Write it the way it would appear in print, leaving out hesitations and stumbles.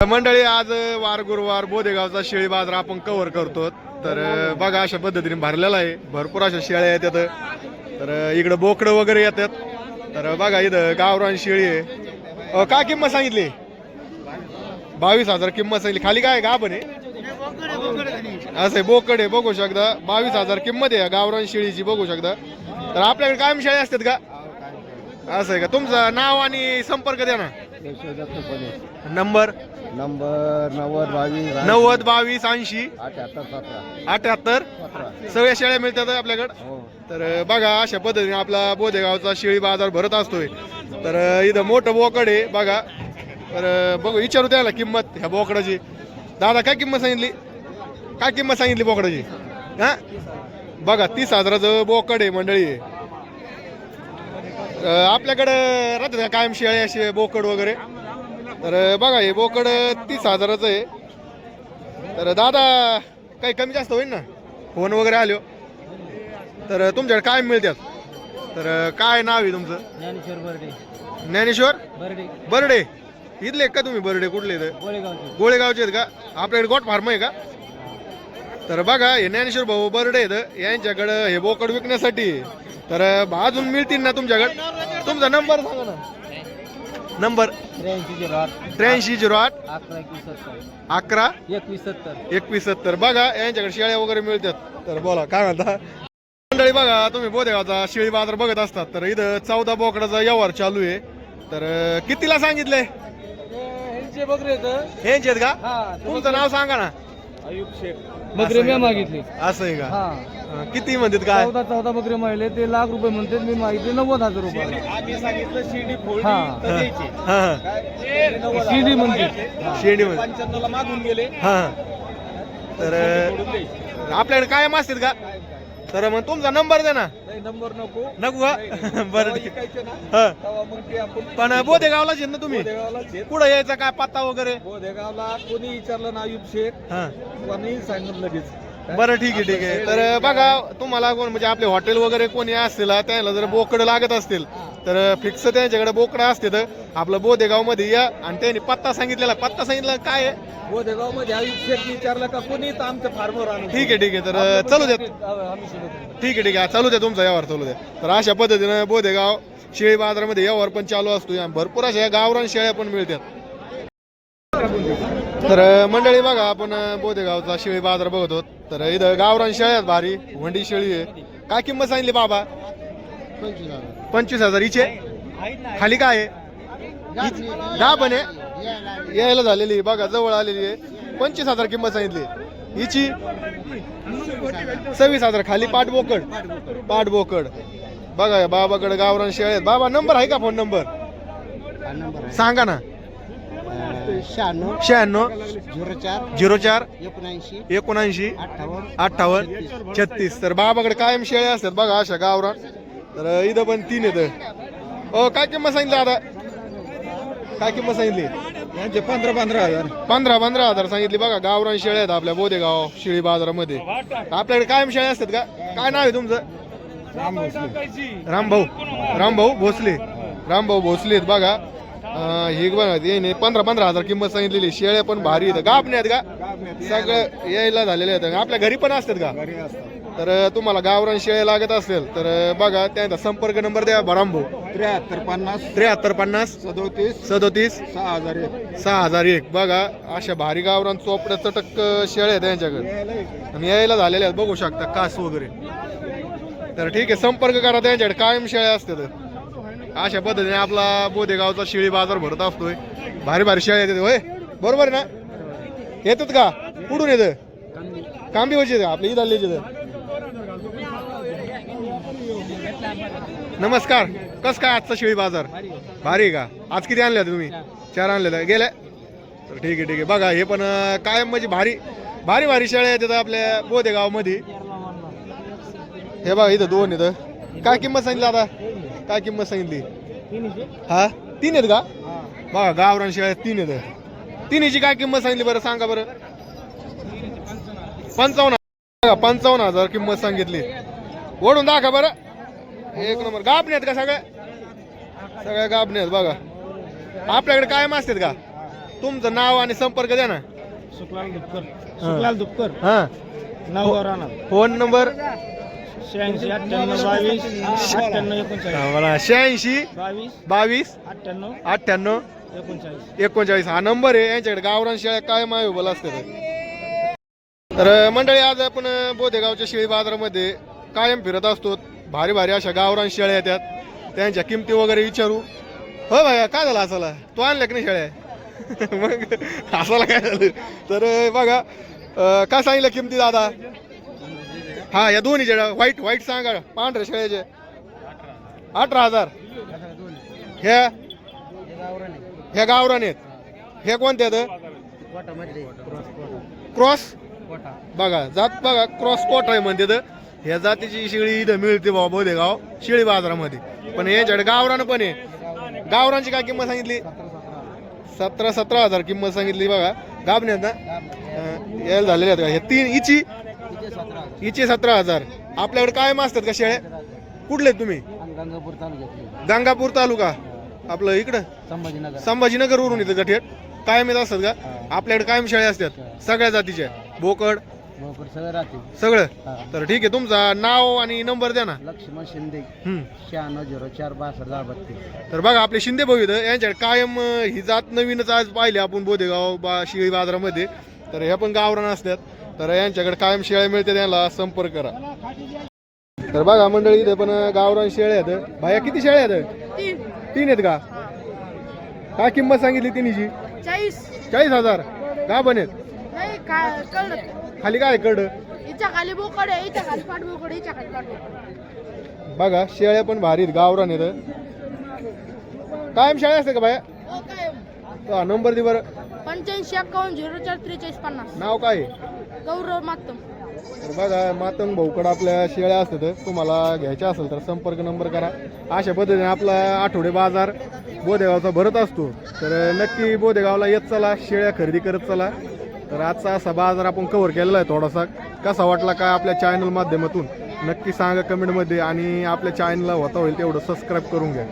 मंडळी आज वार गुरुवार बोदेगावचा शेळी बाजार आपण कव्हर करतो। तर बघा अशा पद्धतीने भरलेला आहे, भरपूर अशा शेळ्या येतात। तर इकडे बोकडं वगैरे येतात। तर बघा इथं गावरान शेळी आहे। काय किंमत सांगितली? 22,000 किंमत सांगितली। खाली काय गाभण आहे असं बोकड आहे, बघू शकता 22,000 किंमत आहे गावरान शेळीची, बघू शकता। तर आपल्याकडे कायम शेळ्या असतात का? असं आहे का? तुमचं नाव आणि संपर्क द्या ना। नंबर 90 22 80 78 सगळ्या शेळ्या मिळतात आपल्याकडे। तर बघा अशा पद्धतीने आपला बोदेगावचा शेळी बाजार भरत असतोय। तर इथं मोठं बोकड आहे बघा। तर बघू विचारू त्याला किंमत ह्या बोकडाची। दादा काय किंमत सांगितली? काय किंमत सांगितली बोकडाची? हा बघा 30,000चं बोकड आहे मंडळी। आपल्याकडे राहतात का कायम शेळ्या असे बोकड वगैरे? तर बघा हे बोकड 30,000चं आहे। तर दादा काही कमी जास्त होईल ना फोन वगैरे आलो तर तुमच्याकडे काय मिळतात? तर काय नाव आहे तुमचं? ज्ञानेश्वर बर्डे। ज्ञानेश्वर बर्डे बर्डे इथले का तुम्ही? बर्डे कुठले? गोळेगावचे आहेत का? आपल्याकडे गोट फार्म आहे का? तर बघा हे ज्ञानेश्वर भाऊ बर्डे आहेत, यांच्याकडे हे बोकड विकण्यासाठी। तर अजून मिळतील ना तुमच्याकडे? तुमचा नंबर सांगा ना। नंबर 8308 11 2170। बघा यांच्याकडे शेळ्या वगैरे मिळतात। तर बोला काय म्हणता मंडळी? बघा तुम्ही बोदेगावचा शेळी बाजार बघत असतात। तर इथं 14 बोकडाचा व्यवहार चालू आहे। तर कितीला सांगितलंय? यांचे आहेत का? तुमचं नाव सांगा ना। अयुब शेख। बकरे मी मागितली। असं आहे का? किती म्हणतात? काय 14 बकरे मागले ते लाख रुपये म्हणतात, मी मागितले 90,000 रुपये। आम्ही सांगितलं शिडी फोडी शिडी म्हणते, शेडी 95 ला मागून गेले। तर आपल्याकडे कायम असतात का? तर मग तुमचा नंबर द्या ना। नंबर नको का? बरं पण बोदेगावलाच आहेत ना तुम्ही? कुठं यायचं काय पत्ता वगैरे? बोदेगावला कोणी विचारलं ना अयुब शेख कोणी सांगितलं लगेच। बरं ठीक आहे। तर बघा तुम्हाला कोण म्हणजे आपले हॉटेल वगैरे कोणी असतील त्याला जर बोकड लागत असतील तर फिक्स त्यांच्याकडे बोकडं असते। तर आपलं बोदेगाव मध्ये या आणि त्यांनी पत्ता सांगितलेला, पत्ता सांगितलं काय आहे? बोदेगाव मध्ये अयुब शेख विचारलं का कोणी तर आमच्या फार्मवर आणून। ठीक आहे। तर चालू द्या। ठीक आहे चालू द्या, तुमचा व्यवहार चालू द्या। तर अशा पद्धतीने बोदेगाव शेळी बाजारामध्ये व्यवहार पण चालू असतो। भरपूर अशा गावरान शेळ्या पण मिळतात। तर मंडळी बघा आपण बोदेगावचा शेळी बाजार बघतो। तर इथं गावरान शेळ्या भारी वंडी शेळी आहे। काय किंमत सांगितली बाबा? 25,000 हिचे। खाली काय आहे? गाभण आहे, यायला झालेली बघा, जवळ आलेली आहे। 25,000 किंमत सांगितली हिची। 26,000 खाली पाठ बोकड बघा। बाबाकडे गावरान शेळ्या आहेत। बाबा नंबर आहे का? फोन नंबर सांगा ना। 96 04 79 58 36। तर बाबाकडे कायम शेळ्या असतात बघा अशा गावरान। तर इथं पण 3 येत। काय किंमत सांगितली आता? काय किंमत सांगितली? 15,000 सांगितली बघा। गावरान शेळ्या आहेत आपल्या बोदेगाव शेळी बाजारामध्ये। आपल्याकडे कायम शेळ्या असतात का? काय नाव आहे तुमचं? रामभाऊ भोसले आहेत बघा। हे बघा 15,000 किंमत सांगितलेली। शेळ्या पण भारी आहेत, गाभणे आहेत का? सगळं यायला झालेले आहेत। आपल्या घरी पण असतात का? तर तुम्हाला गावरान शेळ्या लागत असेल तर बघा त्यांचा संपर्क नंबर द्या। रामभाऊ 7350 37 6001। बघा अशा भारी गावरान चोपड्या चटक शेळ्या आहेत त्यांच्याकडे आणि यायला झालेल्या आहेत, बघू शकता कास वगैरे। तर ठीक आहे, संपर्क करा त्यांच्याकडे, कायम शेळ्या असतात। अशा पद्धतीने आपला बोदेगावचा शेळी बाजार भरत असतोय। भारी शेळ्या येतात होय, बरोबर ना? येतात का? कुठून येतं? कांबीवरचे आपल्या इथले। नमस्कार, कस काय आजचा शेळी बाजार? भारी का? आज किती आणल्या तुम्ही? 4 आणल्या गेल्या? तर ठीक आहे बघा हे पण कायम म्हणजे भारी शेळ्या येतात आपल्या बोदेगाव मध्ये। हे बघा इथं 2 येतं। काय किंमत सांगितली आता? काय किंमत सांगितली? 3 आहेत का? बघा गावरान शेळ्या 3 आहेत। 3ची काय किंमत सांगितली बरं सांगा बरं? 55,000 किंमत सांगितली। ओढून दाखवा बरं। एक नंबर गाभणे आहेत का? सगळ्या गाभणे आहेत बघा। आपल्याकडे कायम असतात का? तुमचं नाव आणि संपर्क द्या ना. सुखलाल दुपकर हा, नाव राहणार फोन नंबर 86 98 22 98 39 मला 86 22 22 98 98 39. 39 हा नंबर आहे. यांच्याकडे गावरान शेळ्या कायम अवेलेबल असतात. तर मंडळी आज आपण बोधेगावच्या शेळी बाजारामध्ये कायम फिरत असतो. भारी भारी अशा गावरान शेळ्या येतात, त्यांच्या किमती वगैरे विचारू. हो भाई, काय झालं असाला? तू आणल्या की नाही शेळ्या? मग असाला काय झालं? तर बघा काय सांगितलं किमती दादा? हा, या दोन्ही शेळ्या व्हाईट व्हाईट सांगा, पांढऱ्या शेळ्याचे 18,000. ह्या गावरान आहेत. हे कोणते आहेत? क्रॉस बघा, जात बघा क्रॉस कोट आहे म्हणते. तर ह्या जातीची शेळी इथं मिळते बाबा बोधेगाव शेळी बाजारामध्ये. पण याच्याकडे गावरान पण आहे. गावरांची काय किंमत सांगितली? 17,000 किंमत सांगितली. बघा गाबण्यात ना यायला झालेल्या आहेत का हे तीन? हिची 17,000. आपल्याकडे कायम असतात का शेळ्या? कुठले तुम्ही? गंगापूर तालुक्यातली गंगापूर तालुका आपलं इकडं संभाजीनगर. संभाजीनगर वरून येतं का थेट? कायम येत असतात का? आपल्याकडे कायम शेळ्या असतात सगळ्या जातीच्या, बोकड सगळं राहते सगळं. तर ठीक आहे, तुमचा नाव आणि नंबर द्या ना. लक्ष्मण शिंदे हम्म. 96046262. तर बघा आपले शिंदे भाऊ इथं, यांच्याकडे कायम ही जात नवीनच आज पाहिली आपण बोधेगाव शेळी बाजारामध्ये. तर ह्या पण गावरान असतात. तर यांच्याकडे कायम शेळ्या मिळते, त्यांना संपर्क करा. तर बघा मंडळी इथं पण गावरान शेळ्या आहेत. भाया किती शेळ्या आहेत? 3 आहेत का? काय किंमत सांगितली तिन्हीची? 40,000. का बनेत खाली काय कड? खाली बोकड आहे, इथं खाली पाठ बोकड, इथं खाली पाठ बोकड. बघा शेळ्या पण भारीत गावरान आहेत. कायम शेळ्या असते का भाया? हो काय? हा, नंबर दे बरं. 85 51 04 43 50. नाव काय आहे? गौरव मातम. तर बघा मातंग भाऊकडे आपल्या शेळ्या असतात. तुम्हाला घ्यायच्या असेल तर संपर्क नंबर करा. अशा पद्धतीने आपला आठवडे बाजार बोधेगावचा भरत असतो. तर नक्की बोधेगावला येत चला, शेळ्या खरेदी करत चला. तर आजचा असा बाजार आपण कव्हर केलेला आहे. थोडासा कसा वाटला काय आपल्या चॅनल माध्यमातून नक्की सांगा कमेंटमध्ये. आणि आपल्या चॅनलला होता होईल तेवढं सबस्क्राईब करून घ्या.